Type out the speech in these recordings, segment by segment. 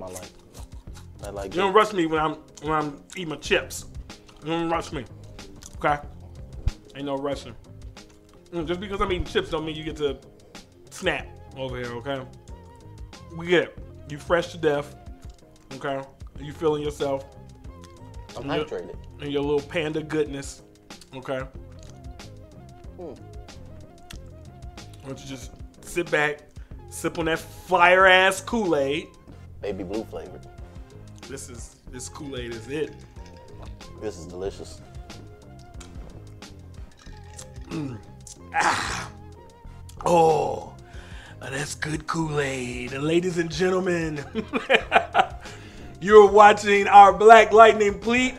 of my life. I like You don't rush me when I'm eating my chips. You don't rush me. Okay? Ain't no rushing. Just because I'm eating chips don't mean you get to snap over here, okay? We get it. You fresh to death. Okay? You feeling yourself. I'm hydrated. And your little panda goodness. Okay? Why don't you just sit back, sip on that fire ass Kool-Aid. Baby blue flavored. This Kool-Aid is it. This is delicious. Oh, that's good Kool-Aid. And ladies and gentlemen, you're watching our Black Lightning pre-game.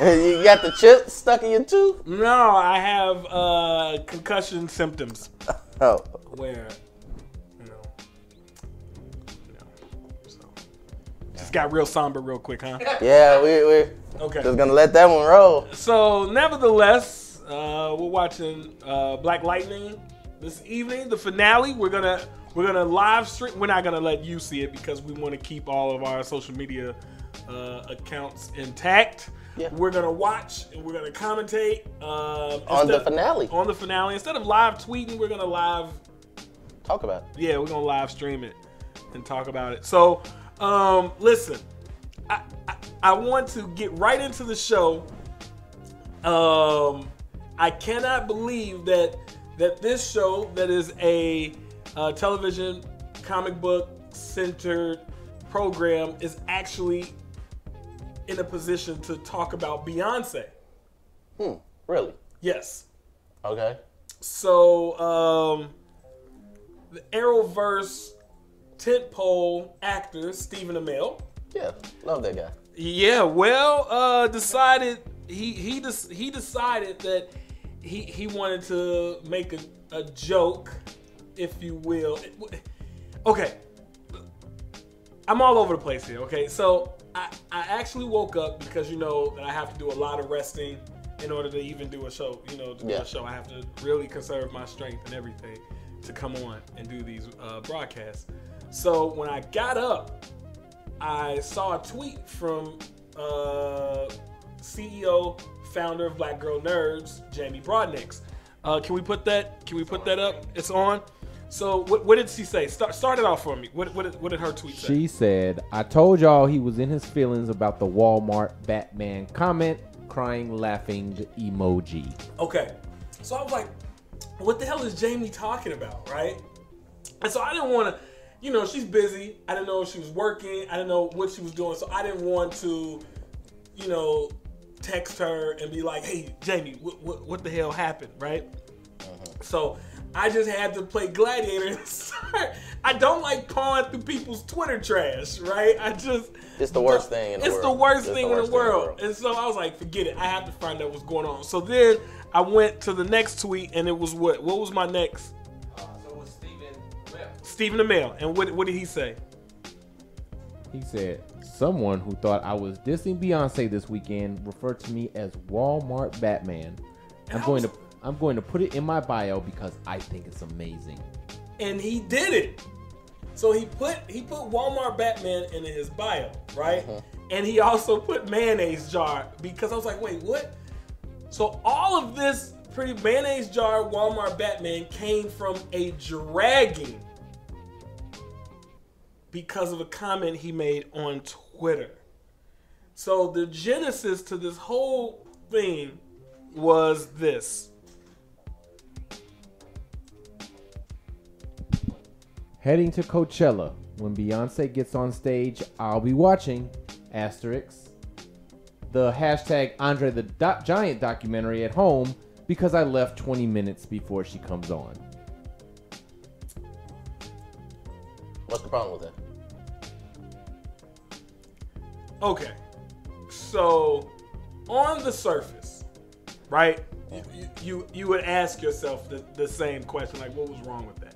You got the chip stuck in your tooth? No, I have concussion symptoms. Oh. Where, so just got real somber real quick, huh? Yeah, we're okay. Just gonna let that one roll. So, nevertheless, we're watching Black Lightning this evening, the finale. We're gonna live stream. We're not gonna let you see it because we want to keep all of our social media accounts intact. Yeah. We're gonna watch and we're gonna commentate on the finale. On the finale, instead of live tweeting, we're gonna live talk about it. Yeah, we're gonna live stream it and talk about it. So, listen, I want to get right into the show. I cannot believe that this show, that is a television comic book centered program, is actually in a position to talk about Beyonce. Really? Yes. Okay. So, the Arrowverse tentpole actor Stephen Amell. Yeah, love that guy. Yeah, well, decided he decided that he wanted to make a joke, if you will. Okay, I'm all over the place here. Okay, so I actually woke up because you know that I have to do a lot of resting in order to even do a show. You know, to do a show, I have to really conserve my strength and everything to come on and do these broadcasts. So when I got up, I saw a tweet from CEO, founder of Black Girl Nerds, Jamie Broadnax. Can we put that up? It's on. So what did she say? Start it off for me. What did her tweet say? She said, "I told y'all he was in his feelings about the Walmart Batman comment. Crying, laughing emoji." Okay, so I was like, what the hell is Jamie talking about, right? And so I didn't want to, you know, she's busy. I didn't know if she was working. I didn't know what she was doing. So I didn't want to, you know, text her and be like, hey, Jamie, what the hell happened, right? So I just had to play gladiator and start. I don't like pawing through people's Twitter trash, right? It's the worst thing in the world. It's the worst thing in the world. And so I was like, forget it. I have to find out what's going on. So then I went to the next tweet, and it was what? What was my next? So it was Stephen Amell. And what did he say? He said, "Someone who thought I was dissing Beyonce this weekend referred to me as Walmart Batman. I'm going to put it in my bio because I think it's amazing." And he did it. So he put Walmart Batman in his bio, right? And he also put mayonnaise jar because I was like, wait, what? So all of this pretty mayonnaise jar Walmart Batman came from a dragging because of a comment he made on Twitter. So the genesis to this whole thing was this. Heading to Coachella. When Beyonce gets on stage, I'll be watching. Asterisk. The hashtag Andre the Giant documentary at home because I left 20 minutes before she comes on. What's the problem with that? Okay. So on the surface, right? You would ask yourself the same question, like, what was wrong with that?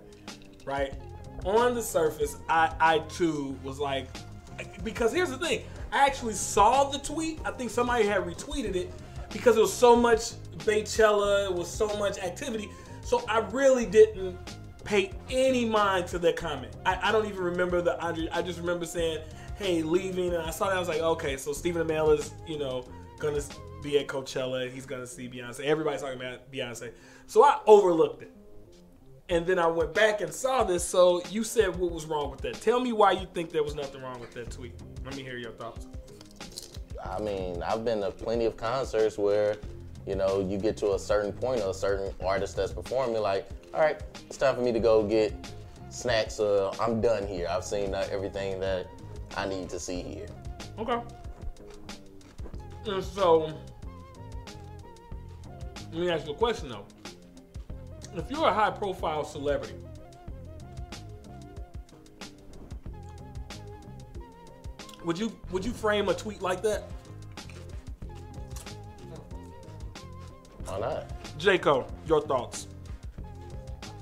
Right? On the surface, I too was like, because here's the thing, I actually saw the tweet. I think somebody had retweeted it because it was so much Baychella, it was so much activity. So I really didn't pay any mind to that comment. I don't even remember the Andre. I just remember saying, hey, leaving. And I saw that. I was like, okay, so Stephen Amell is, going to be at Coachella. And he's going to see Beyonce. Everybody's talking about Beyonce. So I overlooked it. And then I went back and saw this. So you said what was wrong with that. Tell me why you think there was nothing wrong with that tweet. Let me hear your thoughts. I mean, I've been to plenty of concerts where, you get to a certain point of a certain artist that's performing, like, all right, it's time for me to go get snacks. I'm done here. I've seen everything that I need to see here. Okay. And so, let me ask you a question, though. If you're a high-profile celebrity, would you frame a tweet like that? Why not? Jaco, your thoughts?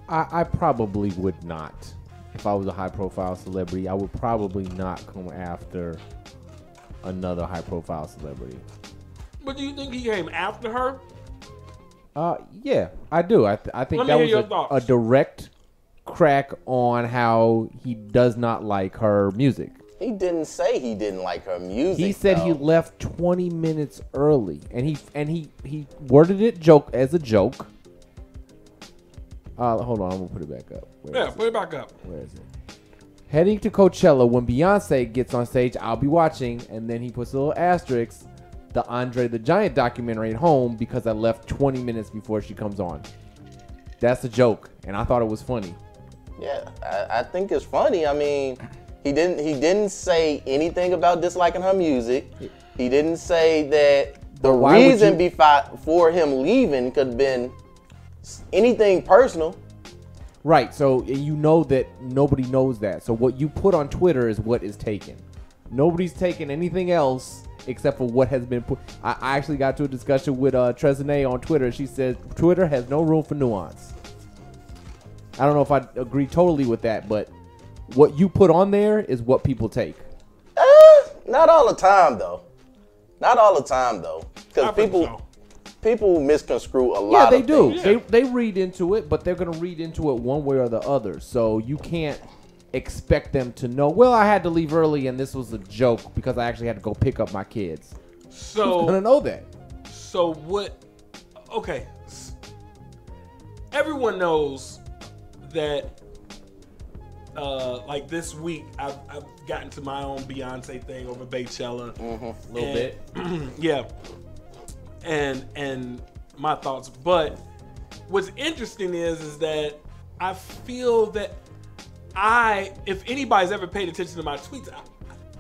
I probably would not. If I was a high-profile celebrity, I would probably not come after another high-profile celebrity. But do you think he came after her? Yeah, I do. I think that was a direct crack on how he does not like her music. He didn't say he didn't like her music. He said he left 20 minutes early, and he worded it as a joke. Hold on, I'm gonna put it back up. Put it back up. Where is it? Heading to Coachella when Beyonce gets on stage, I'll be watching, and then he puts a little asterisk, the Andre the Giant documentary at home because I left 20 minutes before she comes on. That's a joke, and I thought it was funny. Yeah, I think it's funny. I mean, he didn't say anything about disliking her music. He didn't say that the reason for him leaving could have been anything personal. Right, so you know that nobody knows that. So what you put on Twitter is what is taken. Nobody's taken anything else except for what has been put. I actually got to a discussion with Trezene on Twitter. She said Twitter has no room for nuance. I don't know if I agree totally with that, but what you put on there is what people take. Not all the time, though. Not all the time, though. Because people misconstrue a lot. Yeah, they of do. things. They read into it, but they're going to read into it one way or the other. So you can't expect them to know, well, I had to leave early and this was a joke because I actually had to go pick up my kids. So who's going to know that? So what? Okay. Everyone knows that like this week I've gotten to my own Beyonce thing over Beychella. A little bit. Yeah. And my thoughts. But what's interesting is that I feel that if anybody's ever paid attention to my tweets,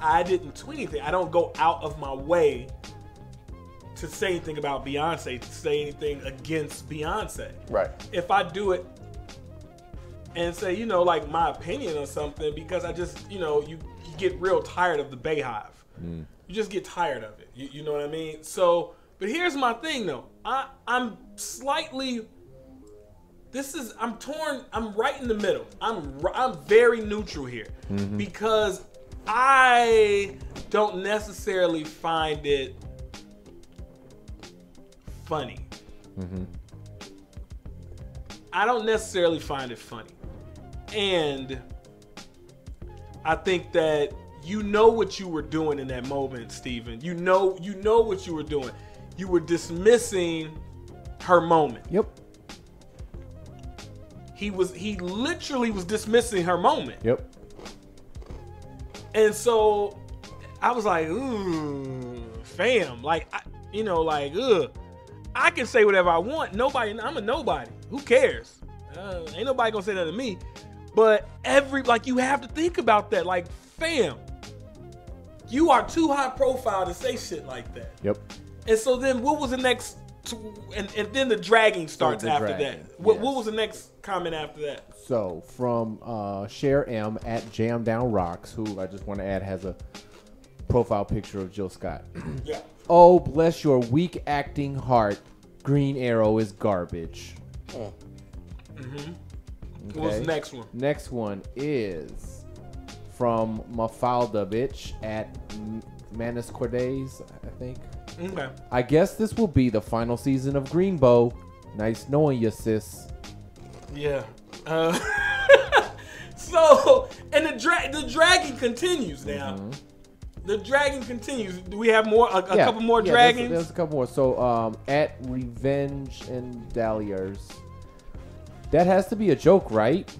I didn't tweet anything. I don't go out of my way to say anything about Beyonce, to say anything against Beyonce. Right. If I do it and say, like my opinion or something, because I just, you get real tired of the Bayhive. You just get tired of it. You know what I mean? So, but here's my thing though. I'm slightly, I'm torn. I'm right in the middle. I'm very neutral here because I don't necessarily find it funny. I don't necessarily find it funny. And I think that you know what you were doing in that moment, Steven. You know what you were doing. You were dismissing her moment. Yep. He literally was dismissing her moment. Yep. And so I was like, ooh, fam. Like, ugh. I can say whatever I want. I'm a nobody. Who cares? Ain't nobody gonna say that to me. But you have to think about that. Like, fam, you are too high profile to say shit like that. Yep. And so then what was the next, and then the dragging starts after that. What was the next comment after that? So from Cher M at Jam Down Rocks, who I just want to add has a profile picture of Jill Scott. Yeah. Oh, bless your weak acting heart. Green Arrow is garbage. Okay. What's the next one? Next one is from Mafalda bitch at Manus Cordays, I think. Okay. I guess this will be the final season of Greenbow. Nice knowing you, sis. Yeah. So, and the dragging continues now. The dragging continues. Do we have more? A couple more dragons? There's a couple more. So, at Revenge and Dahlias, that has to be a joke, right?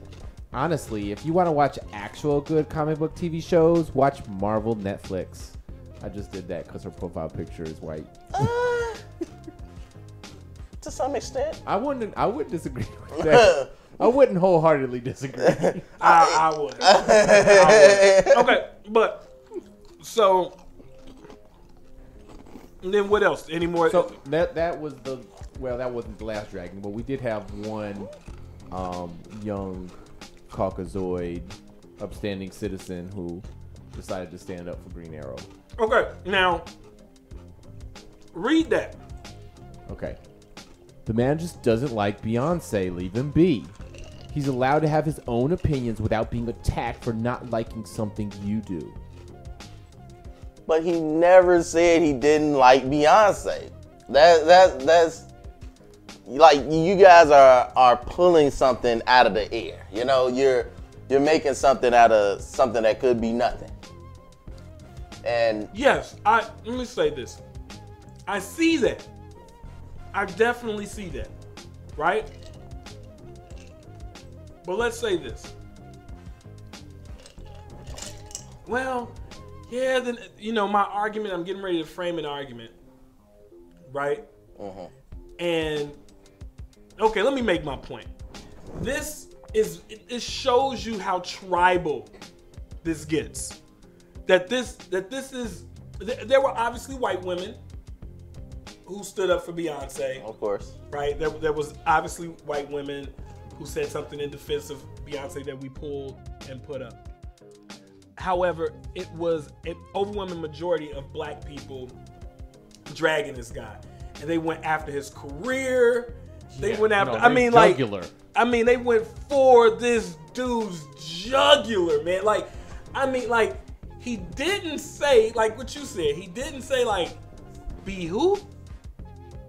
Honestly, if you want to watch actual good comic book TV shows, watch Marvel Netflix. I just did that because her profile picture is white. To some extent. I wouldn't disagree with that. I wouldn't wholeheartedly disagree. I would. Okay, but so and then what else? Any more? So that was that wasn't the last dragon, but we did have one young Caucasoid upstanding citizen who decided to stand up for Green Arrow. Okay, now read that. Okay. The man just doesn't like Beyonce. Leave him be. He's allowed to have his own opinions without being attacked for not liking something you do. But he never said he didn't like Beyonce. That's like you guys are pulling something out of the air. You know, you're making something out of something that could be nothing. And yes, let me say this. I see that. I definitely see that, right? But let's say this. Well, yeah, then, my argument, I'm getting ready to frame an argument, right? And, okay, let me make my point. It shows you how tribal this gets. There were obviously white women who stood up for Beyonce. Of course. Right? There was obviously white women who said something in defense of Beyonce that we pulled and put up. However, it was an overwhelming majority of black people dragging this guy. And they went after his career. They went after, they went for this dude's jugular, man. He didn't say, like what you said, he didn't say, be who?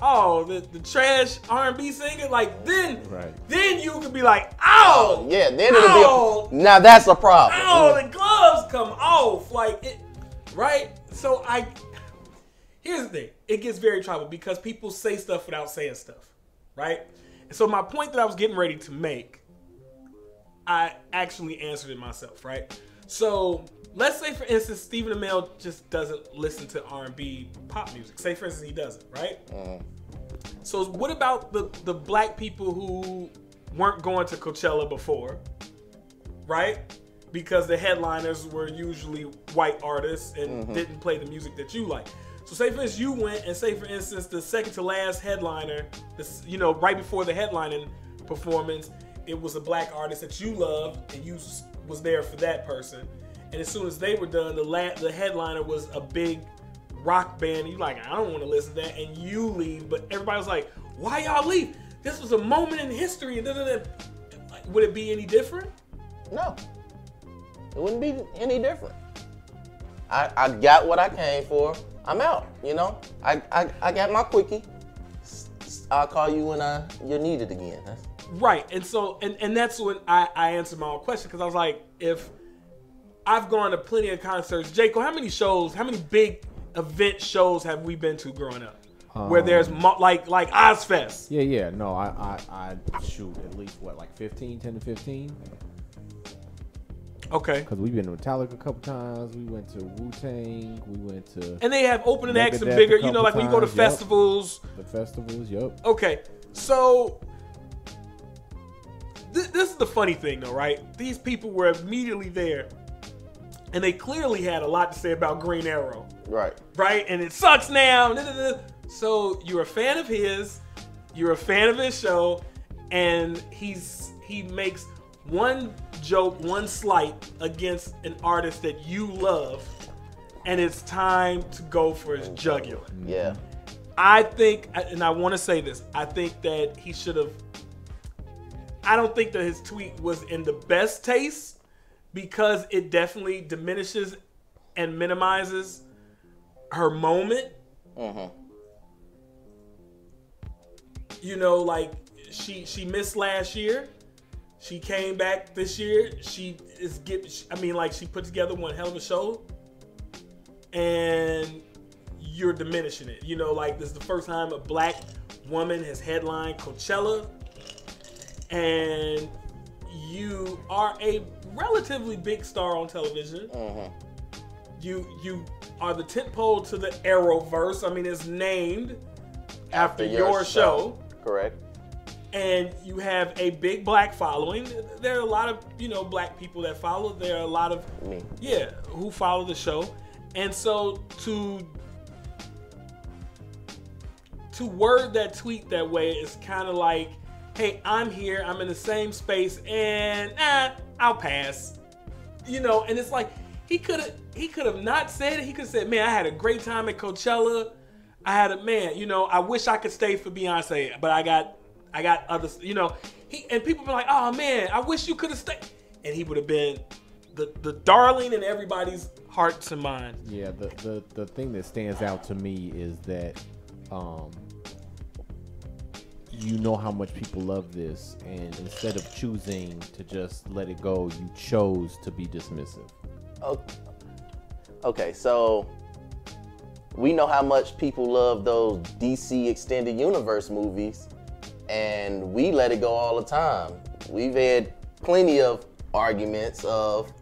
Oh, the trash R&B singer? Then you could be like, ow! Yeah, then it'll be, now that's a problem. Oh, the gloves come off. Right? So here's the thing. It gets very tribal because people say stuff without saying stuff. Right? And so my point that I was getting ready to make, I actually answered it myself, right? So let's say, for instance, Stephen Amell just doesn't listen to R&B pop music. Say, for instance, he doesn't, right? So what about the black people who weren't going to Coachella before, right? Because the headliners were usually white artists and didn't play the music that you like. So say, for instance, you went and say, for instance, the second to last headliner, right before the headlining performance, it was a black artist that you loved and you was there for that person. And as soon as they were done, the headliner was a big rock band. You're like, I don't want to listen to that. And you leave. But everybody was like, why y'all leave? This was a moment in history. Would it be any different? No. It wouldn't be any different. I got what I came for. I'm out, I got my quickie. I'll call you when you're needed again. Right. And so, and that's when I answered my own question. Because I was like, if I've gone to plenty of concerts. Jacob, how many big event shows have we been to growing up? Where there's like Ozfest? Yeah. No, I shoot at least 10 to 15. Okay. Because we've been to Metallica a couple times. We went to Wu-Tang. We went to. And they have opening acts and bigger. When you go to festivals. The festivals. Yep. Okay. So this is the funny thing, though, right? These people were immediately there. And they clearly had a lot to say about Green Arrow. Right. Right? And it sucks now. So you're a fan of his. You're a fan of his show. And he makes one joke, one slight against an artist that you love. And it's time to go for his jugular. Yeah. I think, and I want to say this, I think that he should have. I don't think that his tweet was in the best taste. Because it definitely diminishes and minimizes her moment. She missed last year. She came back this year. She put together one hell of a show, and you're diminishing it. You know, like this is the first time a black woman has headlined Coachella, and you are a relatively big star on television. You are the tentpole to the Arrowverse. I mean, it's named after your show. Correct. And you have a big black following. There are a lot of, black people that follow. There are a lot of, who follow the show. And so to word that tweet that way is kind of like, hey, I'm here, I'm in the same space, and I'll pass. And it's like, he could have not said it. He could have said, man, I had a great time at Coachella. I wish I could stay for Beyonce, but I got others, and people be like, oh man, I wish you could have stayed. And he would have been the darling in everybody's hearts and minds. Yeah, the thing that stands out to me is that you know how much people love this, and instead of choosing to just let it go, you chose to be dismissive. Okay, so we know how much people love those DC Extended Universe movies, and we let it go all the time. We've had plenty of arguments of,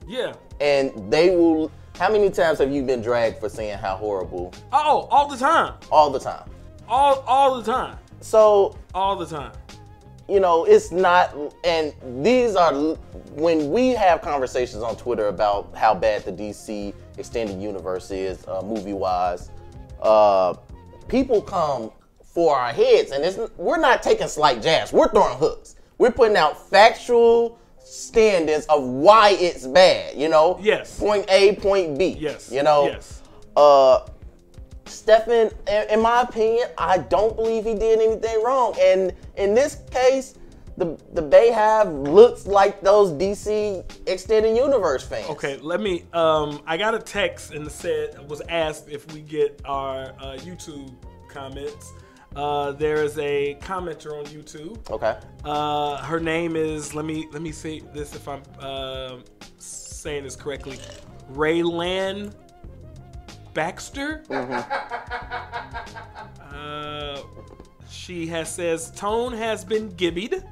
and they will. How many times have you been dragged for saying how horrible? Oh, all the time. All the time. All the time. So all the time. It's not, and these are, when we have conversations on Twitter about how bad the DC Extended Universe is, movie-wise, people come for our heads, and we're not taking slight jabs. We're throwing hooks. We're putting out factual standards of why it's bad, Yes. Point A, point B. Yes. Yes. Stephen, in my opinion, I don't believe he did anything wrong. And in this case, the Bayhive looks like those DC Extended Universe fans. Okay, let me, I got a text and was asked if we get our YouTube comments. There is a commenter on YouTube. Okay. Her name is, let me say this if I'm saying this correctly, Raylan Baxter. She says tone has been gibbied.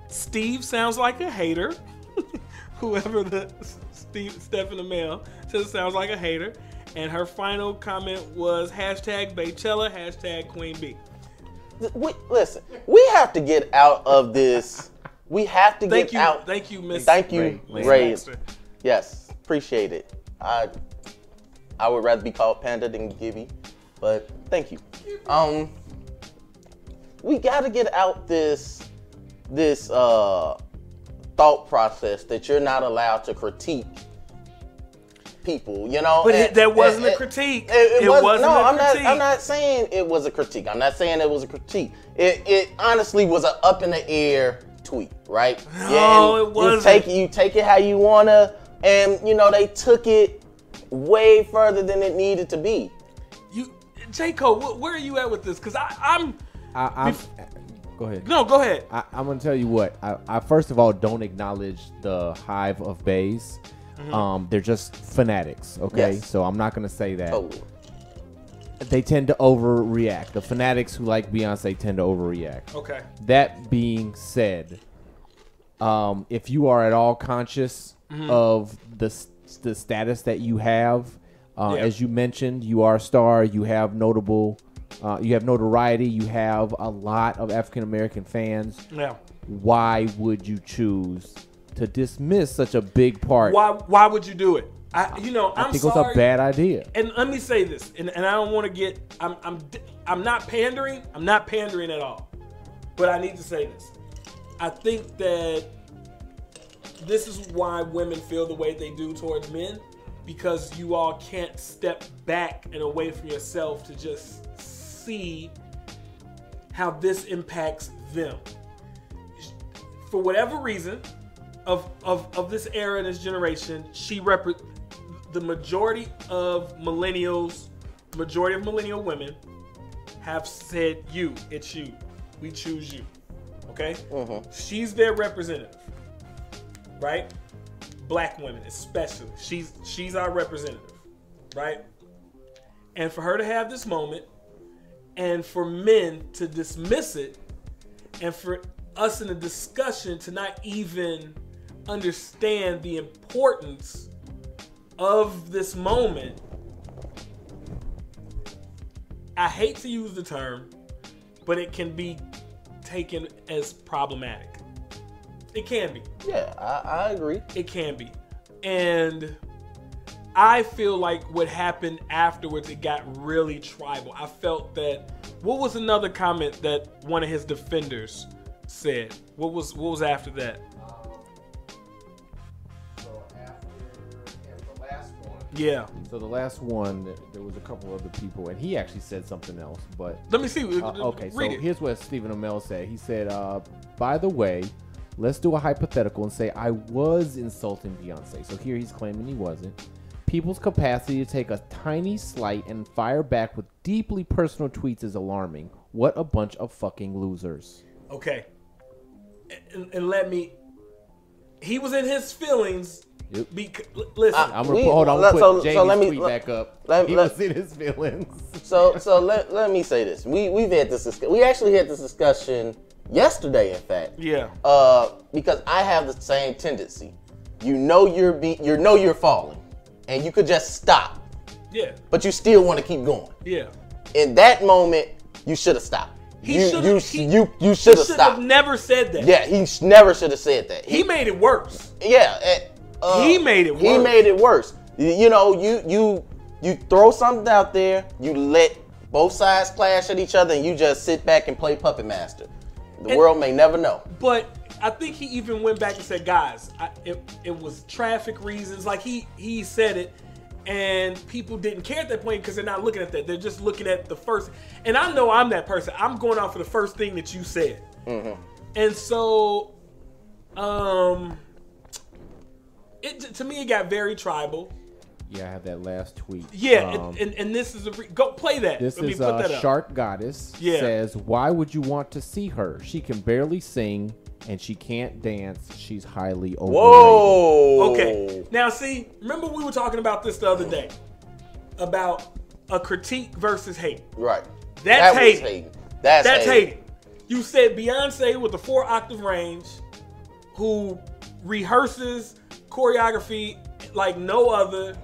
Steve sounds like a hater. Whoever Stephen Amell says sounds like a hater. And her final comment was #Baychella, #Queen Bee. Listen, we have to get out of this. We have to get out. Thank you, Miss. Thank you, Ray. Yes, appreciate it. I would rather be called Panda than Gibby, but thank you. We got to get out this thought process that you're not allowed to critique people. But that wasn't a critique. It wasn't a critique. I'm not saying it was a critique. I'm not saying it was a critique. It honestly was an up in the air tweet, right? No, it wasn't. You take it how you wanna, and they took it way further than it needed to be. J. Cole, where are you at with this? Because I'm go ahead. No, go ahead. I'm gonna tell you what. I first of all don't acknowledge the hive of bays. They're just fanatics. Okay, Yes. So I'm not gonna say that. Totally. They tend to overreact. The fanatics who like Beyonce tend to overreact. Okay. That being said, if you are at all conscious of the status that you have, as you mentioned, you are a star. You have you have notoriety. You have a lot of African American fans. Yeah. Why would you choose to dismiss such a big part? Why would you do it? I'm think sorry. it was a bad idea. And let me say this, and I don't want to get. I'm not pandering. I'm not pandering at all. But I need to say this. I think that this is why women feel the way they do towards men, because you all can't step back and away from yourself to just see how this impacts them. For whatever reason, of this era and this generation, the majority of millennial women have said it's you. We choose you. Okay? She's their representative. Right? Black women especially. She's our representative. Right? And for her to have this moment, and for men to dismiss it, and for us in the discussion to not even understand the importance of this moment, I hate to use the term, but it can be taken as problematic. It can be. Yeah, I agree. It can be. And I feel like what happened afterwards, it got really tribal. I felt that, what was another comment that one of his defenders said? What was after that? Yeah. So the last one, there was a couple other people, and he actually said something else. But let me see. Okay, so read it. Here's what Stephen Amell said. He said, by the way, let's do a hypothetical and say I was insulting Beyonce. So here he's claiming he wasn't. People's capacity to take a tiny slight and fire back with deeply personal tweets is alarming. What a bunch of fucking losers. Okay. And let me... He was in his feelings... Yep. Listen, I'm gonna hold on. Put Jamie's tweet back up. He was in his feelings. So let me say this. We've had this. We actually had this discussion yesterday, in fact. Yeah. Because I have the same tendency. You're falling, and you could just stop. Yeah. But you still want to keep going. Yeah. In that moment, you should have stopped. You should have stopped. He should have never said that. Yeah, he never should have said that. He made it worse. Yeah. He made it worse. He made it worse. You know, you throw something out there, you let both sides clash at each other, and you just sit back and play puppet master. The world may never know. But I think he even went back and said, guys, it was traffic reasons. Like he said it, and people didn't care at that point because they're not looking at that. They're just looking at the first. And I know I'm that person. I'm going off for the first thing that you said. And so, to me, it got very tribal. Yeah, I have that last tweet. Yeah, and this is go play that. This Let me is put that up. Shark Goddess. Yeah. Says, why would you want to see her? She can barely sing and she can't dance. She's highly overrated. Whoa. Okay. Now, see, remember we were talking about this the other day about a critique versus hate. Right. That's hating. That's hating. You said Beyonce with a 4-octave range, who rehearses choreography like no other.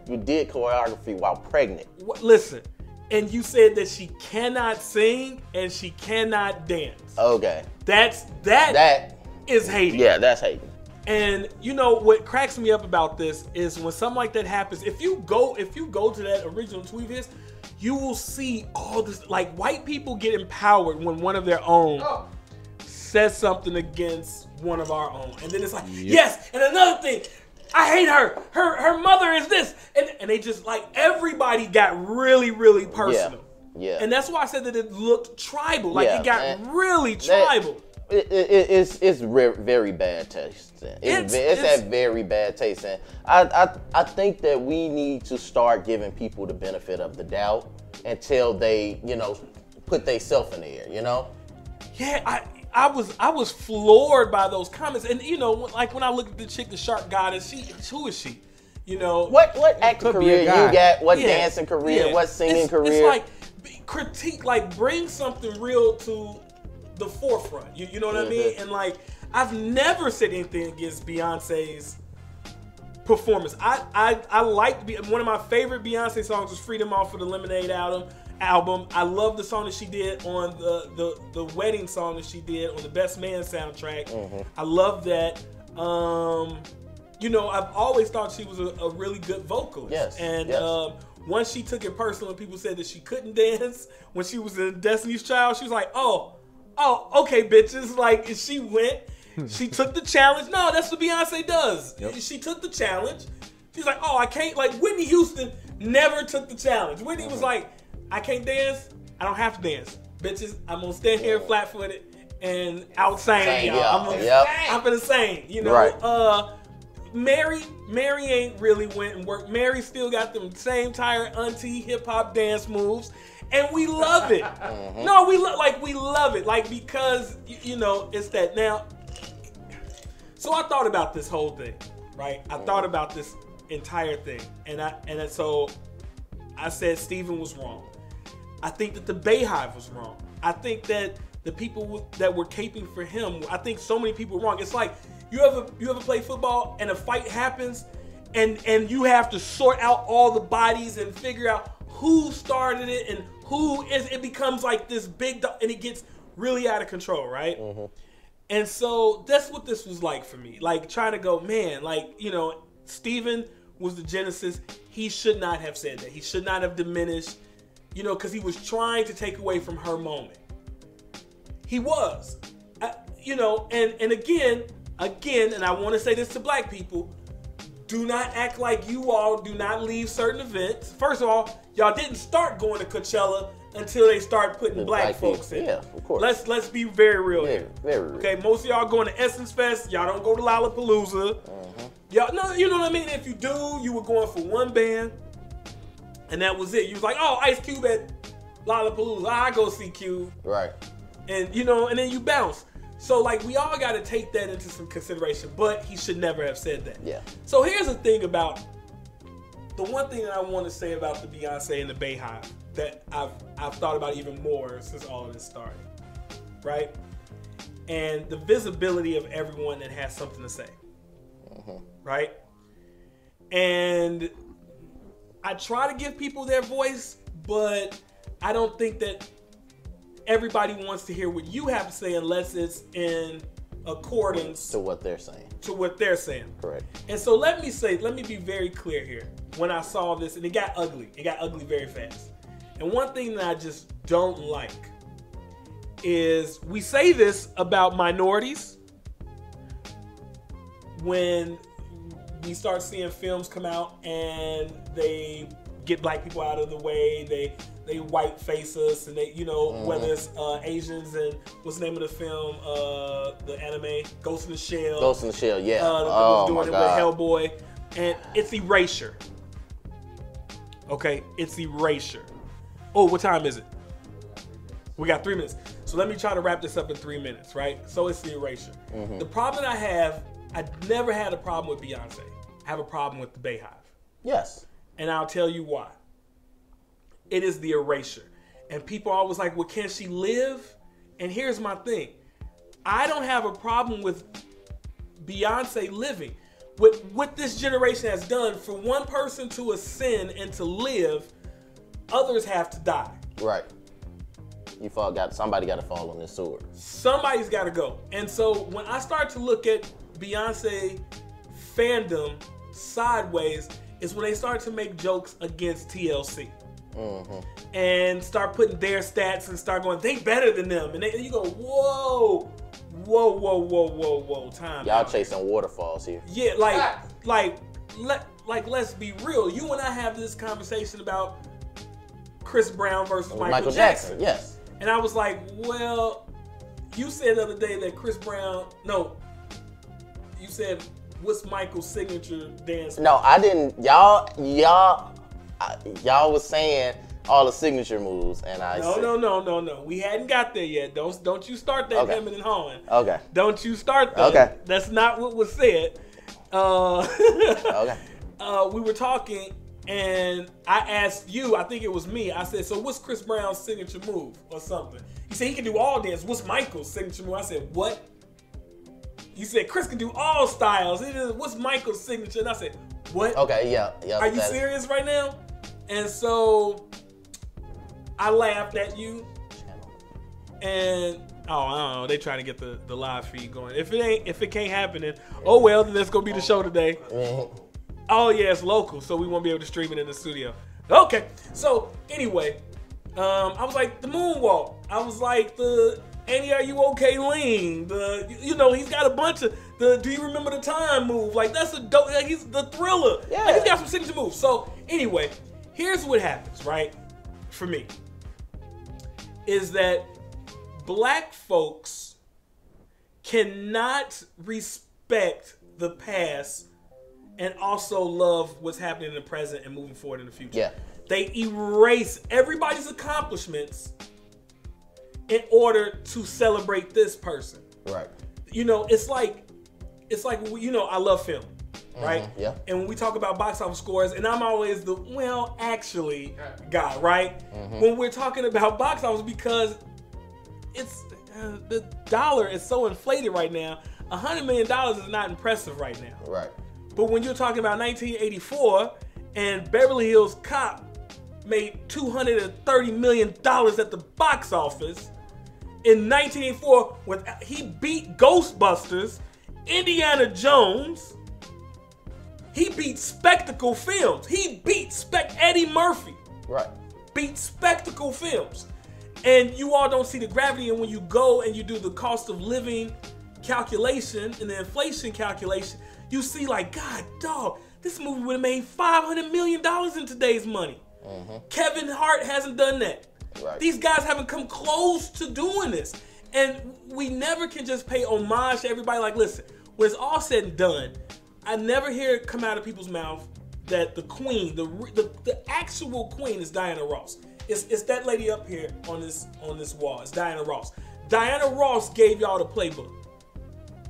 You did choreography while pregnant. Listen, and you said that she cannot sing and she cannot dance. Okay. That is hating. Yeah, that's hating. And you know what cracks me up about this is when something like that happens, if you go to that original tweet of his, you will see all this, like, white people get empowered when one of their own says something against one of our own. And then it's like, yes, and another thing, I hate her. Her mother is this. And they just, like, everybody got really, really personal. Yeah. And that's why I said that it looked tribal. Like, it got really tribal. It's very bad taste. It's that very bad taste. And I think that we need to start giving people the benefit of the doubt until they, put themselves in the air, Yeah, I was floored by those comments. And, like when I look at the chick, the Shark Goddess, who is she? What acting career you got? What dancing career? What singing career? It's like critique, like bring something real to the forefront. You know what I mean? And like, I've never said anything against Beyonce's performance. I liked one of my favorite Beyonce songs was "Freedom" off of the Lemonade album. I love the song that she did on the wedding song that she did on the Best Man soundtrack. I love that. I've always thought she was a really good vocalist. Yes. And once she took it personal and people said that she couldn't dance when she was in Destiny's Child, she was like, oh, okay, bitches. Like, and she went, she took the challenge. No, that's what Beyonce does. Yep. She took the challenge. She's like, I can't. Like, Whitney Houston never took the challenge. Whitney was like, I can't dance. I don't have to dance. Bitches, I'm going to stand here flat-footed and out-sing y'all. I'm going to sing, Right. Mary ain't really went and worked. Mary still got them same tired auntie hip-hop dance moves. And we love it. No, we love it. Like, because, you know, it's that now. So I thought about this whole thing, right? I thought about this entire thing. So I said Steven was wrong. I think that the Bayhive was wrong. I think that the people that were caping for him, I think so many people were wrong. It's like, you ever play football and a fight happens and you have to sort out all the bodies and figure out who started it and it becomes like this big, and it gets really out of control, right? And so that's what this was like for me. Like, trying to go, man, like, you know, Steven was the genesis. He should not have said that. He should not have diminished, you know, because he was trying to take away from her moment. He was, you know, and again, and I want to say this to black people, do not act like you all do not leave certain events. First of all, y'all didn't start going to Coachella until they start putting black folks in. Yeah, of course. Let's be very real here. Very real. Okay, most of y'all going to Essence Fest. Y'all don't go to Lollapalooza. Y'all, no, you know what I mean? If you do, you were going for one band, and that was it. You was like, oh, Ice Cube at Lollapalooza. I go see Cube. Right. And, you know, and then you bounce. So, like, we all got to take that into some consideration, but he should never have said that. Yeah. So here's the thing about, the one thing that I want to say about the Beyonce and the Bayhive that I've thought about even more since all of this started, right? And the visibility of everyone that has something to say, right? And I try to give people their voice, but I don't think that everybody wants to hear what you have to say unless it's in accordance to what they're saying. Correct. And so let me be very clear here. When I saw this, and it got ugly very fast. And one thing that I just don't like is we say this about minorities when we start seeing films come out and they get black people out of the way, they white face us, and they, you know, whether it's Asians and what's the name of the film, the anime, Ghost in the Shell. Ghost in the Shell, yeah. Doing it with Hellboy, and it's erasure. Okay, it's erasure. Oh, what time is it? We got 3 minutes. So let me try to wrap this up in 3 minutes, right? So it's the erasure. The problem that I never had a problem with Beyonce. I have a problem with the Bayhive. Yes. And I'll tell you why. It is the erasure. And people are always like, well, can she live? And here's my thing. I don't have a problem with Beyonce living. What this generation has done, for one person to ascend and to live, others have to die. Right. Somebody got to fall on this sword. Somebody's got to go. And so when I start to look at Beyonce fandom sideways, is when they start to make jokes against TLC. And start putting their stats and start going, they better than them. And you go, whoa, time. Y'all chasing waterfalls here. Yeah, let's be real. You and I have this conversation about Chris Brown versus Michael Jackson. Yes. And I was like, well, you said the other day that Chris Brown, you said, what's Michael's signature dance? No, I didn't. Y'all was saying all the signature moves, and I said, No. We hadn't got there yet. Don't you start that hemming and hawing. Okay. Don't you start that. Okay. That's not what was said. Okay. We were talking, and I asked you, I think it was me, I said, so what's Chris Brown's signature move or something? You said he can do all dance. What's Michael's signature move? I said, what? You said Chris can do all styles. What's Michael's signature? And I said, what? Okay, yeah. Are you serious right now? And so I laughed at you. And I don't know, they trying to get the live feed going. If it can't happen, then oh well, then that's gonna be the show today. Oh yeah, it's local, so we won't be able to stream it in the studio. Okay, so anyway, I was like the moonwalk. I was like the Annie, are you okay? Lean. He's got a bunch of the. Do you remember the time move? Like that's a dope. Like, he's the Thriller. Yeah, like, he's got some signature moves. So anyway, here's what happens, right? For me, is that black folks cannot respect the past and also love what's happening in the present and moving forward in the future. Yeah. They erase everybody's accomplishments in order to celebrate this person. Right. You know, it's like you know, I love film, right? Yeah. And when we talk about box office scores, and I'm always the actually guy, right? When we're talking about box office, because it's the dollar is so inflated right now. $100 million is not impressive right now. Right. But when you're talking about 1984 and Beverly Hills Cop made $230 million at the box office in 1984, he beat Ghostbusters, Indiana Jones, he beat Spectacle Films, he beat Eddie Murphy. Right. Beat Spectacle Films. And you all don't see the gravity, and when you go and you do the cost of living calculation and the inflation calculation, you see like, God dog, this movie would have made $500 million in today's money. Kevin Hart hasn't done that. Right. These guys haven't come close to doing this. And we never can just pay homage to everybody. Like, listen, when it's all said and done, I never hear it come out of people's mouth that the queen, the actual queen is Diana Ross. It's that lady up here on this wall. It's Diana Ross. Diana Ross gave y'all the playbook.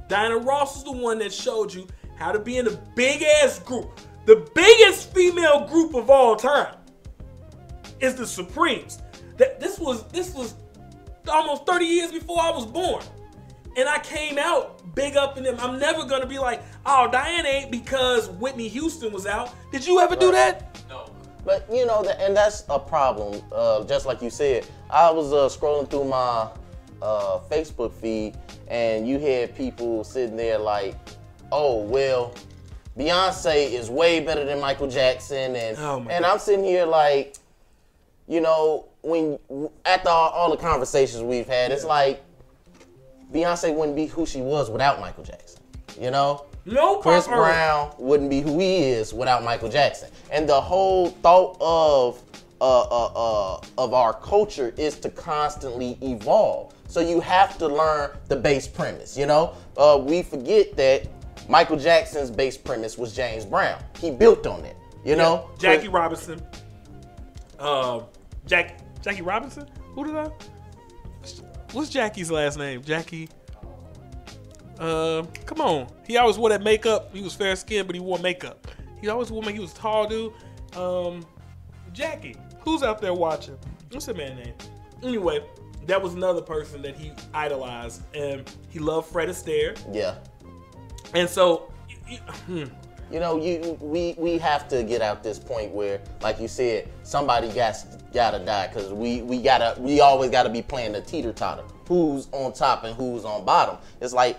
Diana Ross is the one that showed you how to be in a big ass group. The biggest female group of all time is the Supremes. This was almost 30 years before I was born. And I came out big up in them. I'm never gonna be like, oh, Diana ain't because Whitney Houston was out. Did you ever do that? No. But you know, and that's a problem. Just like you said, I was scrolling through my Facebook feed, and you had people sitting there like, "Oh, well, Beyonce is way better than Michael Jackson," and I'm sitting here like, you know, when after all the conversations we've had, it's like Beyonce wouldn't be who she was without Michael Jackson. You know. No, Chris Brown wouldn't be who he is without Michael Jackson. And the whole thought of our culture is to constantly evolve. So you have to learn the base premise, you know? We forget that Michael Jackson's base premise was James Brown. He built on it, you know? Jackie Robinson. Jackie Robinson? Who did I? What's Jackie's last name? Jackie. Come on. He always wore that makeup. He was fair skinned, but he wore makeup. He always wore makeup. He was a tall dude. Jackie. Who's out there watching? What's that man's name? Anyway, that was another person that he idolized, and he loved Fred Astaire. Yeah. And so, you know, we have to get out this point where, like you said, somebody gotta die, because we always gotta be playing the teeter-totter. Who's on top and who's on bottom. It's like,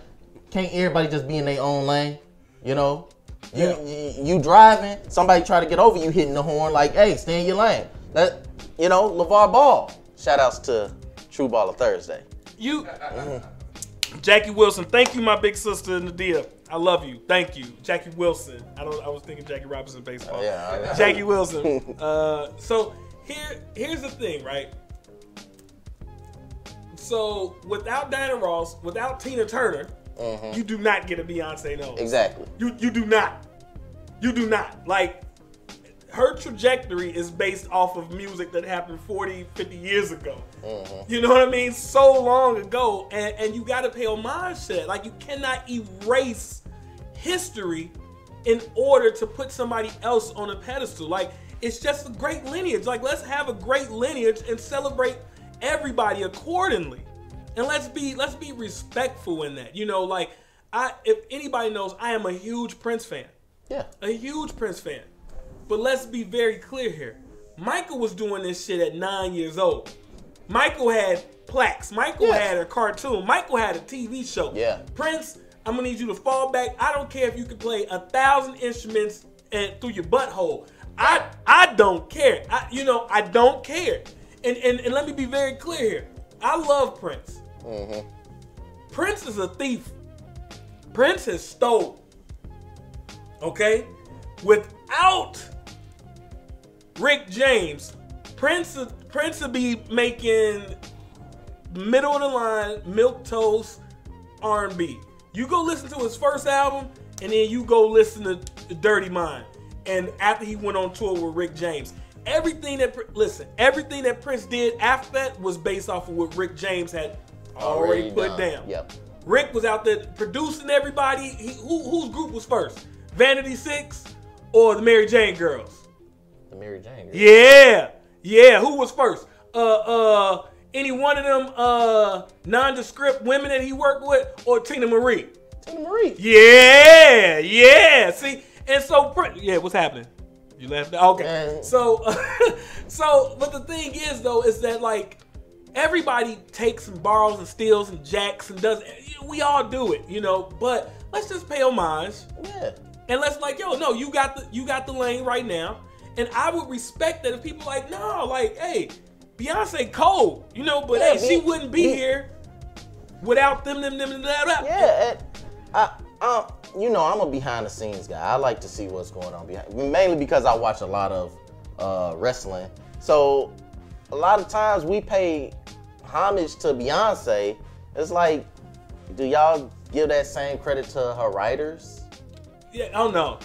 can't everybody just be in their own lane? You know? You driving, somebody try to get over you, hitting the horn like, hey, stay in your lane. That, you know, LeVar Ball. Shout outs to True Baller Thursday. Jackie Wilson, thank you, my big sister Nadia. I love you. Thank you. Jackie Wilson. I was thinking Jackie Robinson baseball. Jackie Wilson. So here's the thing, right? So without Diana Ross, without Tina Turner, you do not get a Beyonce nose. Exactly. You do not. You do not. Like, her trajectory is based off of music that happened 40, 50 years ago. You know what I mean? So long ago. And you got to pay homage to that. Like, you cannot erase history in order to put somebody else on a pedestal. Like, it's just a great lineage. Like, let's have a great lineage and celebrate everybody accordingly. And let's be respectful in that. You know, like, if anybody knows, I am a huge Prince fan. Yeah. A huge Prince fan. But let's be very clear here. Michael was doing this shit at 9 years old. Michael had plaques. Michael had a cartoon. Michael had a TV show. Yeah. Prince, I'm gonna need you to fall back. I don't care if you can play 1,000 instruments and through your butthole. I don't care. I don't care. And let me be very clear here. I love Prince. Prince is a thief. Prince has stolen. Okay? Without Rick James, Prince would be making middle of the line, milquetoast R&B. You go listen to his first album, and then you go listen to Dirty Mind. And after he went on tour with Rick James, everything that Prince did after that was based off of what Rick James had already put down. Yep. Rick was out there producing everybody. Whose group was first? Vanity Six or the Mary Jane Girls? The Mary Jane Girls. Yeah. Who was first? Any one of them nondescript women that he worked with, or Tina Marie? Tina Marie. Yeah. See, and so what's happening? You laughed. Okay. Man. So, but the thing is though, is that like everybody takes and borrows and steals and jacks and does. We all do it, you know. But let's just pay homage. Yeah. And let's like, yo, no, you got the lane right now. And I would respect that if people like, no, like, hey, Beyonce cold, you know, but hey, she wouldn't be here without them. Yeah, you know, I'm a behind the scenes guy. I like to see what's going on behind, mainly because I watch a lot of wrestling. So a lot of times we pay homage to Beyonce. It's like, do y'all give that same credit to her writers? Yeah. Oh no.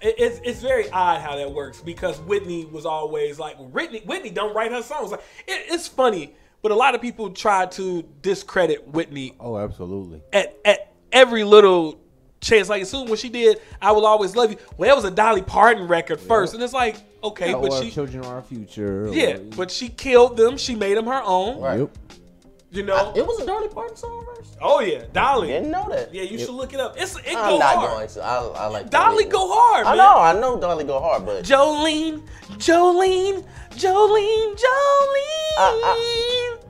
It's very odd how that works because Whitney was always like, Whitney don't write her songs. Like it's funny, but a lot of people try to discredit Whitney. Oh, absolutely. At every little chance, like as soon when she did "I Will Always Love You," well, that was a Dolly Parton record first, and it's like, okay, but or she Children Are Our Future. Yeah, but she killed them. She made them her own. Right. Yep. You know, It was a Dolly Parton song first? Oh yeah, Dolly. Didn't know that. Yeah, you should look it up. It I'm go not hard. going to. I like Dolly go hard, man. I know Dolly go hard, but Jolene.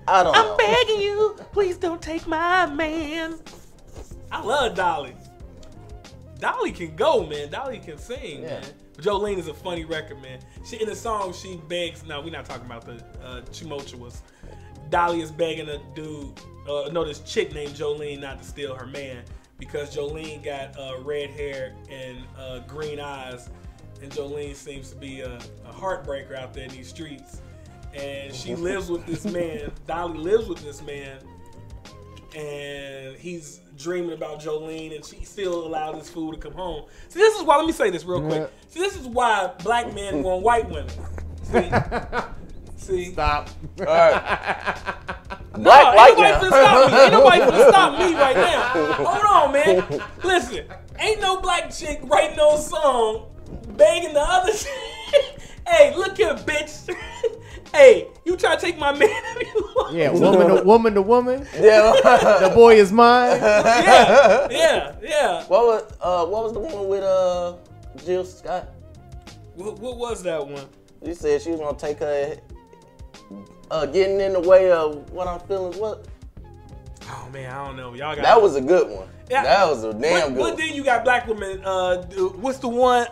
I don't know. I'm begging you, please don't take my man. I love Dolly. Dolly can go, man. Dolly can sing, man. Jolene is a funny record, man. In the song, she begs. No, we're not talking about the tumultuous. Dolly is begging a dude, this chick named Jolene not to steal her man because Jolene got red hair and green eyes, and Jolene seems to be a heartbreaker out there in these streets. And she lives with this man. Dolly lives with this man, and he's dreaming about Jolene, and she still allowed this fool to come home. See, this is why. Let me say this real quick. See, this is why black men want white women. See? Stop. All right. Ain't nobody finna stop me right now. Hold on, man. Listen, ain't no black chick writing no song begging the other chick. Hey, look here, bitch. Hey, you try to take my man. Yeah, woman to woman. Yeah. The boy is mine. Yeah. What was the one with Jill Scott? What was that one? She said she was gonna take her getting in the way of what I'm feeling. What? Oh man, I don't know. Y'all got that was a good one. Yeah. That was a damn good one. But then you got black women. What's the one?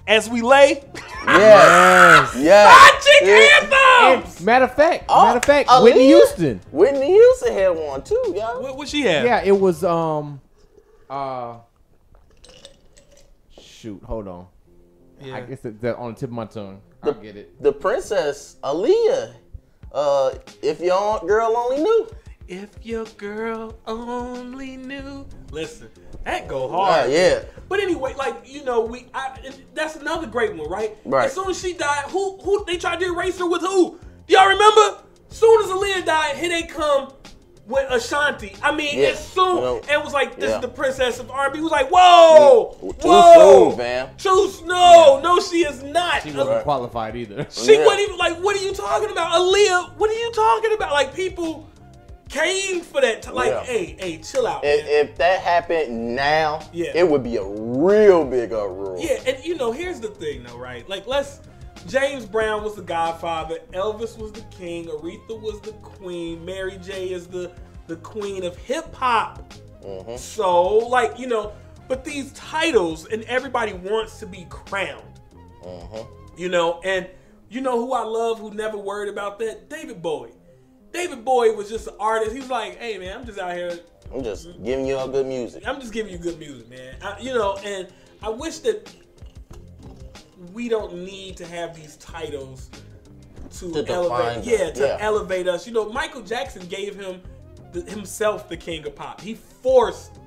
As We Lay. Yes. Side chick anthem. Matter of fact, Aaliyah? Whitney Houston. Whitney Houston had one too, y'all. What she had? Yeah, it was shoot, hold on. Yeah. I guess it's on the tip of my tongue. I'll get it. The princess Aaliyah. If your girl only knew. If your girl only knew. Listen, that go hard. Yeah. But anyway, like that's another great one, right? Right. As soon as she died, who they tried to erase her with who? Do y'all remember? As soon as Aaliyah died, here they come with Ashanti. I mean, as soon and it was like this is the princess of R&B. It was like, whoa, Too soon, fam. No, she is not. She wasn't qualified either. She wasn't even like, what are you talking about, Aaliyah? What are you talking about? Like people came for that. Hey, chill out. Man. If that happened now, it would be a real big uproar. Yeah, and here's the thing though, right? Like James Brown was the godfather, Elvis was the king, Aretha was the queen, Mary J is the queen of hip hop. Mm-hmm. So but these titles and everybody wants to be crowned. Mm-hmm. And who I love who never worried about that? David Bowie. David Bowie was just an artist. He was like, hey man, I'm just out here. I'm just giving you all good music. I'm just giving you good music, man. And I wish that we don't need to have these titles to elevate. Elevate us. Michael Jackson gave himself the king of pop. He forced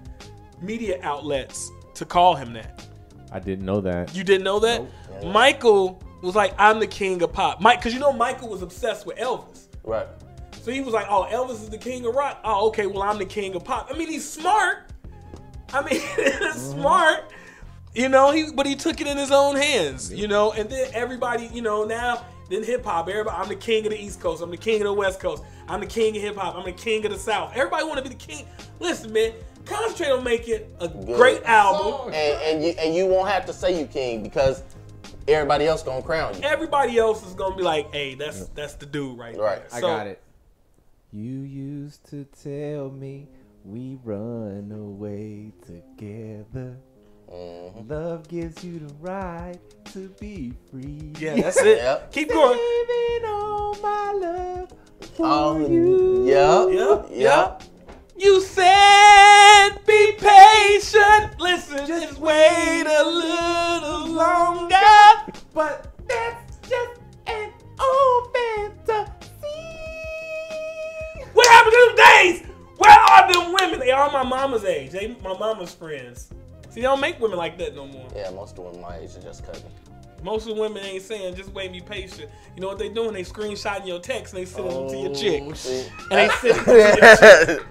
media outlets to call him that. I didn't know that. You didn't know that? Nope. Michael was like, I'm the king of pop. Because you know Michael was obsessed with Elvis. Right. So he was like, oh, Elvis is the king of rock. Oh, okay, well, I'm the king of pop. I mean, he's smart. I mean, smart. You know, but he took it in his own hands, you know, and then everybody, you know, now, then hip-hop, everybody, I'm the king of the East Coast, I'm the king of the West Coast, I'm the king of hip-hop, I'm the king of the South. Everybody want to be the king. Listen, man, concentrate on making a great album. And you won't have to say you king because everybody else gonna crown you. Everybody else is gonna be like, hey, that's the dude right there. Right. I got it. You used to tell me we run away together. Love gives you the right to be free. Yeah, that's it. Yep. Keep going. Saving all my love for Oh, you. Yep. You said be patient. Listen, just wait a little longer. But that's just an old fantasy. What happened to them days? Where are them women? They are my mama's age. They my mama's friends. See, they don't make women like that no more. Yeah, most of the women my age are just cutting. Most of the women ain't saying, just wait, be patient. You know what they doing? They screenshotting your text and they sending them to your chick. See? And they send them to your chick.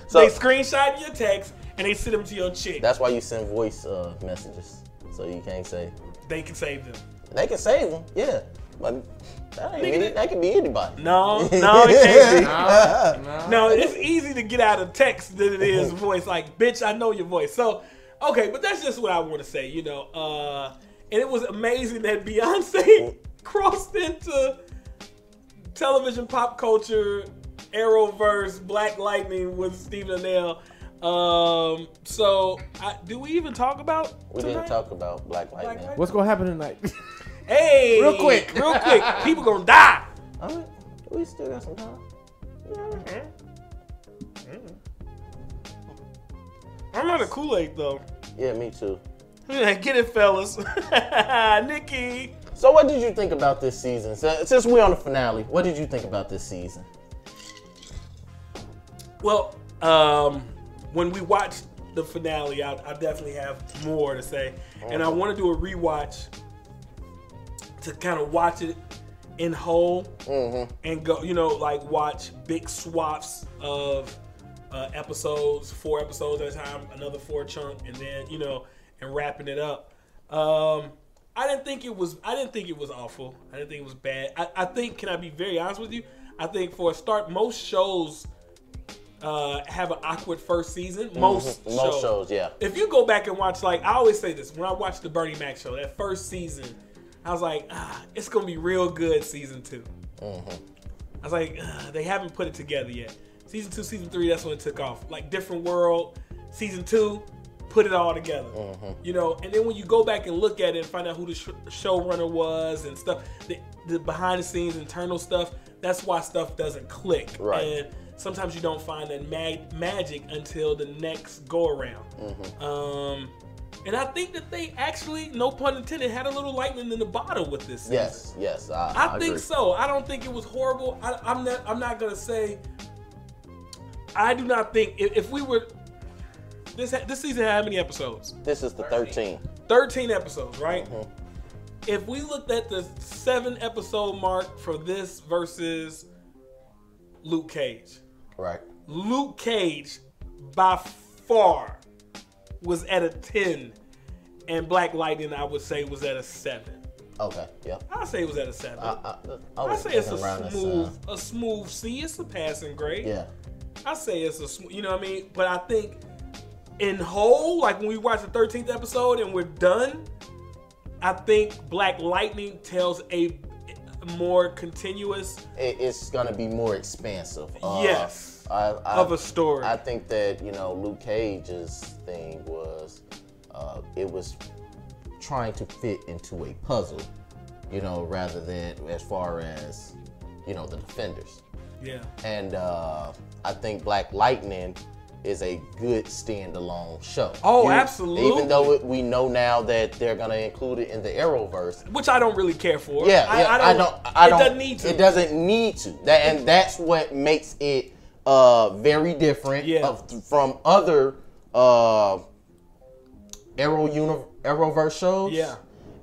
So They screenshot your text and they send them to your chick. that's why you send voice messages. So you can't say. They can save them. They can save them, yeah. But that can be anybody. No, it can't be. No. No, it's easy to get out of text than it is voice. Like, bitch, I know your voice. So, okay, but that's just what I want to say, you know. And it was amazing that Beyonce crossed into television pop culture, Arrowverse, Black Lightning with Stephen Amell. Do we even talk about We tonight? didn't talk about Black Lightning. Lightning? What's gonna happen tonight? Hey, Real quick. People gonna die. All right, we still got some time. I'm not a Kool-Aid though. Yeah, me too. Get it, fellas. Nikki. So what did you think about this season? Since we're on the finale, what did you think about this season? Well, when we watch the finale, I definitely have more to say. And I want to do a rewatch to kind of watch it in whole and go, you know, like watch big swaths of episodes, 4 episodes at a time, another 4 chunk, and then, you know, and wrapping it up. I didn't think it was awful. I didn't think it was bad. I think, can I be very honest with you? I think for a start, most shows have an awkward first season. Most shows, yeah. If you go back and watch, like, I always say this, when I watched the Bernie Mac show, that first season, I was like, it's going to be real good season 2. I was like, they haven't put it together yet. Season 2, season 3, that's when it took off. Like, different world. Season 2, put it all together. You know, and then when you go back and look at it and find out who the showrunner was and stuff, the behind the scenes internal stuff, that's why stuff doesn't click. Right. And sometimes you don't find that magic until the next go around. And I think that they actually, no pun intended, had a little lightning in the bottle with this season. Yes, I think agree. so. I don't think it was horrible. I'm not gonna say. I do not think if we were this season had how many episodes? This is the 13th. 13 episodes, right? If we looked at the 7 episode mark for this versus Luke Cage, Right. Luke Cage by far was at a 10, and Black Lightning I would say was at a 7. Okay. Yep. I'd say it was at a 7. I say it's around that a smooth C. It's a passing grade. Yeah. I say it's a smooth, you know what I mean? But I think in whole, like when we watch the 13th episode and we're done, I think Black Lightning tells a more continuous. It's gonna be more expansive. Yes. Of a story. I think that, you know, Luke Cage's thing was, it was trying to fit into a puzzle, you know, rather than as far as, you know, the Defenders. Yeah. And I think Black Lightning is a good standalone show. Oh, absolutely. Even though we know now that they're gonna include it in the Arrowverse, which I don't really care for. Yeah, I don't. It doesn't need to. It doesn't need to. And that's what makes it very different from other Arrowverse shows. Yeah.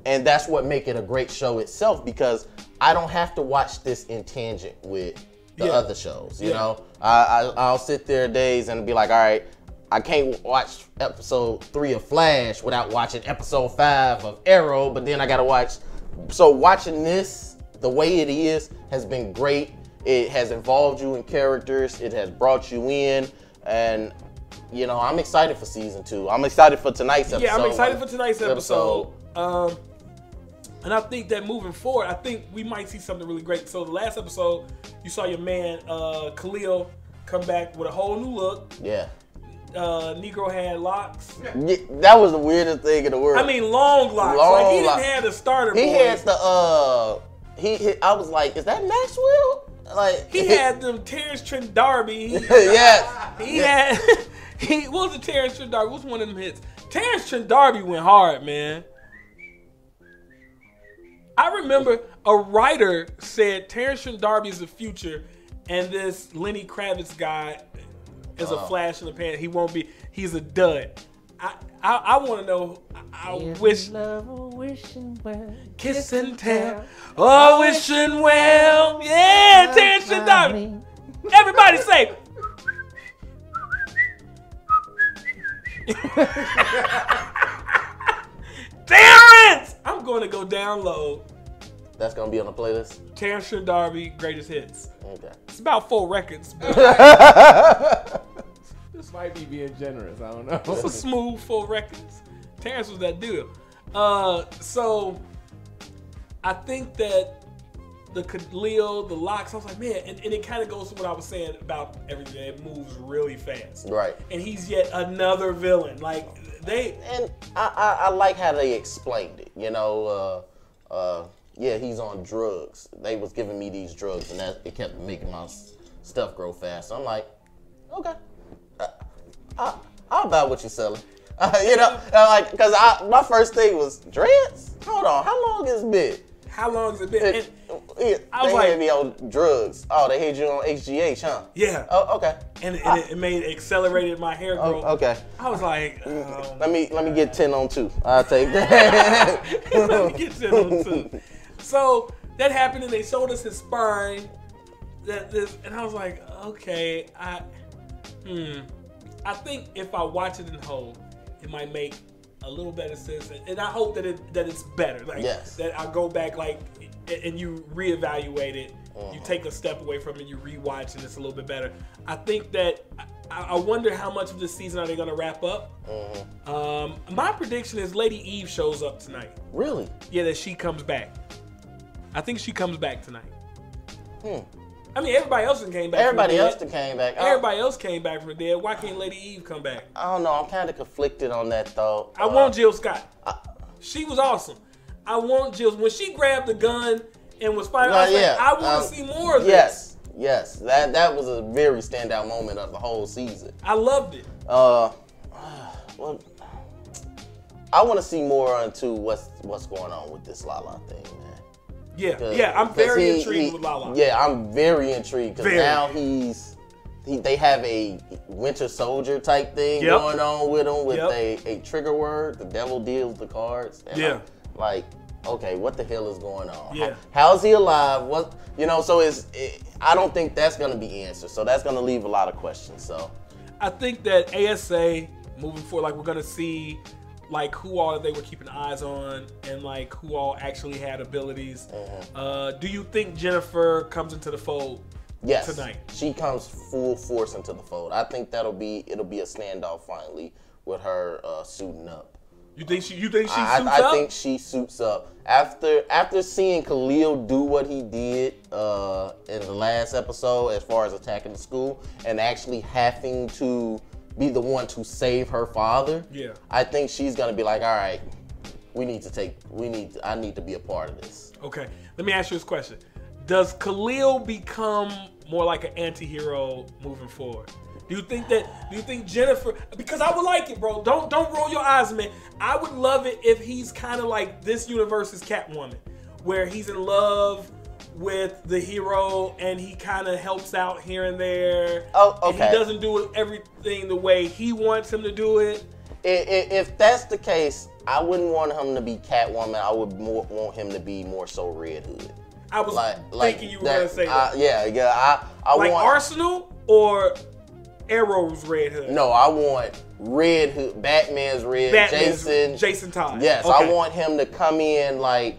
And that's what make it a great show itself, because I don't have to watch this in tangent with the other shows. You know, I'll sit there days and be like, all right, I can't watch episode 3 of Flash without watching episode 5 of Arrow, but then I gotta watch. So watching this the way it is has been great. It has involved you in characters. It has brought you in, and you know, I'm excited for season 2. I'm excited for tonight's episode. Yeah, I'm excited for tonight's episode. And I think that moving forward, I think we might see something really great. So the last episode, you saw your man Khalil come back with a whole new look. Yeah. Negro had locks. Yeah, that was the weirdest thing in the world. I mean, long locks. Like he didn't have the starter. He boy. had the I was like, is that Maxwell? Like he had them Terrence Trent D'Arby. Yes. He had. What was the Terrence Trent D'Arby? What's one of them hits? Terrence Trent D'Arby went hard, man. I remember a writer said Terrence Trent D'Arby is the future, and this Lenny Kravitz guy is a flash in the pan. He won't be. He's a dud. I want to know. I wish. Love, wishing well, Kiss and tell. Oh, wishing well. Yeah, Terrence Trent D'Arby. Everybody say. Terrence! I'm going to go download. That's gonna be on the playlist. Terrence Trent D'Arby greatest hits. Okay. It's about 4 records. But This might be being generous. I don't know. it's a smooth 4 records. Terrence was that dude. So I think that the Khalil, the locks, I was like, man, and it kind of goes to what I was saying about everything. It moves really fast. Right. And he's yet another villain. Like And I like how they explained it. You know, yeah, he's on drugs. They was giving me these drugs, and that it kept making my stuff grow fast. So I'm like, okay, I'll buy what you're selling. You know, like, because my first thing was dreads. Hold on, how long has it been? How long has it been? I was like, had me on drugs. Oh, they had you on HGH, huh? Yeah. Oh, okay. And it accelerated my hair growth. Okay. I was like, let me get 10 on 2. I'll take that. let me get 10 on 2. So that happened, and they showed us his spine. And I was like, okay, I think if I watch it in whole, it might make a little better sense, and I hope that it's better. Like, yes. That I go back, like, and you reevaluate it. You take a step away from it, you rewatch, and it's a little bit better. I think that I wonder how much of this season are they going to wrap up. My prediction is Lady Eve shows up tonight. Really? Yeah, that she comes back. I think she comes back tonight. I mean, everybody else came back. Everybody else came back. Everybody else came back from the dead. Why can't Lady Eve come back? I don't know. I'm kind of conflicted on that thought. I want Jill Scott. She was awesome. I want Jill. When she grabbed the gun and was fighting, I was like, I want to see more of this. Yes. That was a very standout moment of the whole season. I loved it. Well, I want to see more into what's going on with this Lala thing, man. Yeah, I'm very intrigued with Lala. Yeah, I'm very intrigued because now they have a Winter Soldier type thing going on with him with a trigger word. The devil deals the cards. And I'm like, okay, what the hell is going on? Yeah. How's he alive? What, you know? So I don't think that's gonna be answered. So that's gonna leave a lot of questions. So I think that ASA moving forward, like, we're gonna see like who all they were keeping eyes on and like who all actually had abilities. Do you think Jennifer comes into the fold tonight? She comes full force into the fold. I think it'll be a standoff finally with her suiting up. You think she suits up? I think she suits up. After seeing Khalil do what he did in the last episode as far as attacking the school and actually having to be the one to save her father. Yeah. I think she's gonna be like, all right, I need to be a part of this. Okay. Let me ask you this question. Does Khalil become more like an anti-hero moving forward? Do you think Jennifer, because I would like it, bro. Don't roll your eyes, man. I would love it if he's kind of like this universe's Catwoman, where he's in love with the hero and he kind of helps out here and there. Oh, okay. And he doesn't do everything the way he wants him to do it. If that's the case, I wouldn't want him to be Catwoman. I would want him to be more so Red Hood. I was thinking you were gonna say that. I like want Arsenal or Arrow's Red Hood. No, I want Red Hood, Batman's Jason Todd. Yes, okay. I want him to come in like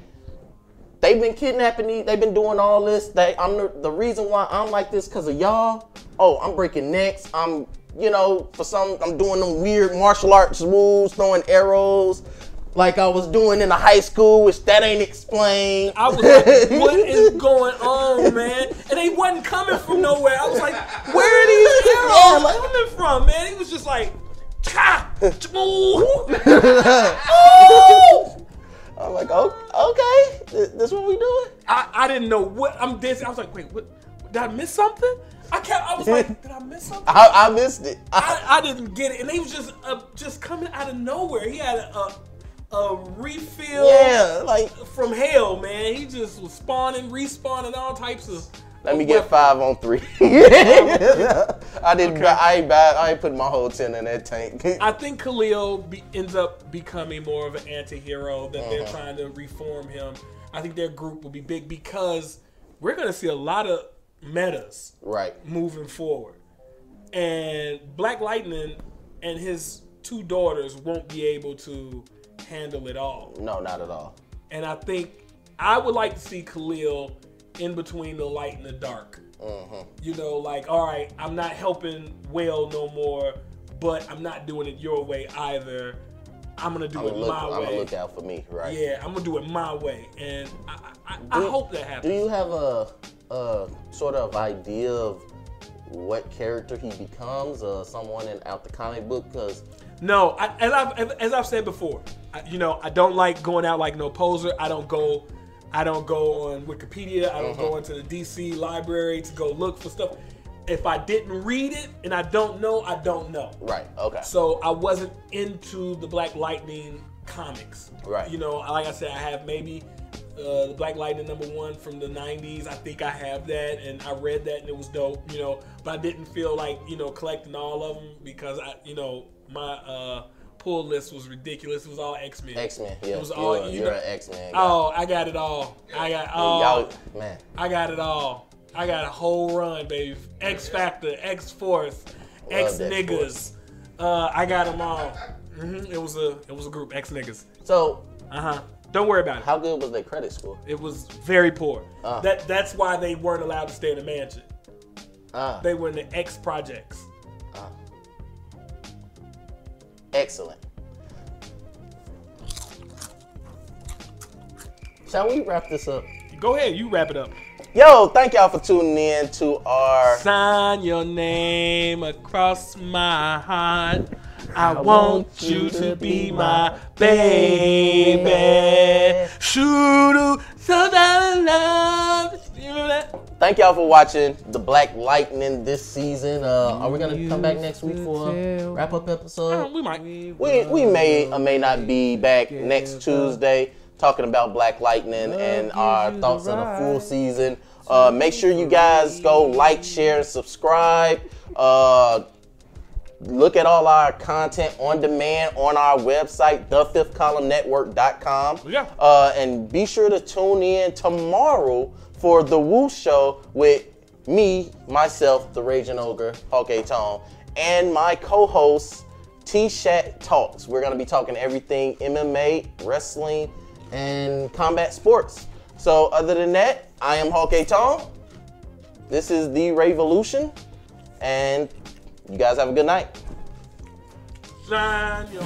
they've been kidnapping they've been doing all this. The reason why I'm like this because of y'all. Oh, I'm breaking necks. I'm doing them weird martial arts moves, throwing arrows like I was doing in the high school, which that ain't explained. I was like, what is going on, man? And they wasn't coming from nowhere. I was like, where are these arrows coming from, man? He was just like, I'm like, okay, this what we doing? I didn't know what I'm dancing. I was like, wait, what? Did I miss something? I was like, did I miss something? I missed it. I didn't get it, and they was just coming out of nowhere. He had a refill, from hell, man. He just was respawning all types of. Let me get 5 on 3. I ain't put my whole 10 in that tank. I think Khalil ends up becoming more of an anti-hero that they're trying to reform him. I think their group will be big because we're going to see a lot of metas moving forward. And Black Lightning and his 2 daughters won't be able to handle it all. No, not at all. And I think I would like to see Khalil in between the light and the dark. Like, all right, I'm not helping Whale no more, but I'm not doing it your way either. I'm gonna do it my way. I'm gonna look out for me, right? Yeah, I'm gonna do it my way, and I hope that happens. Do you have a sort of idea of what character he becomes, someone out the comic book? Because no, as I've said before, I don't like going out like no poser. I don't go on Wikipedia. I don't go into the DC library to go look for stuff. If I didn't read it and I don't know, I don't know. Right, okay. So I wasn't into the Black Lightning comics. Right. Like I said, I have maybe the Black Lightning #1 from the 90s. I think I have that, and I read that and it was dope, but I didn't feel like, collecting all of them because my pull list was ridiculous. It was all X-Men. X-Men, yeah. It was all you're an X-Men guy. Oh, I got it all. I got it all. I got a whole run, baby. X Factor, X Force, X Niggas. I got them all. It was a group, X Niggas. So, don't worry about it. How good was their credit score? It was very poor. That's why they weren't allowed to stay in the mansion. They were in the X projects. Excellent. Shall we wrap this up? Go ahead, you wrap it up. Yo, thank y'all for tuning in to our Sign your name across my heart. I want you to be my baby. Shoot, so that love. You know that? Thank y'all for watching the Black Lightning this season. Are we gonna come back next week for a wrap-up episode? We might. We may or may not be back next Tuesday talking about Black Lightning and our thoughts on the full season. Make sure you guys go like, share, and subscribe. Look at all our content on demand on our website, thefifthcolumnnetwork.com. Yeah. And be sure to tune in tomorrow for The Woo Show with me, myself, the Raging Ogre, Hulk A. Tone, and my co-host, T-Shat Talks. We're going to be talking everything MMA, wrestling, and combat sports. So other than that, I am Hulk A. Tone. This is The Revolution, and you guys have a good night. Sign your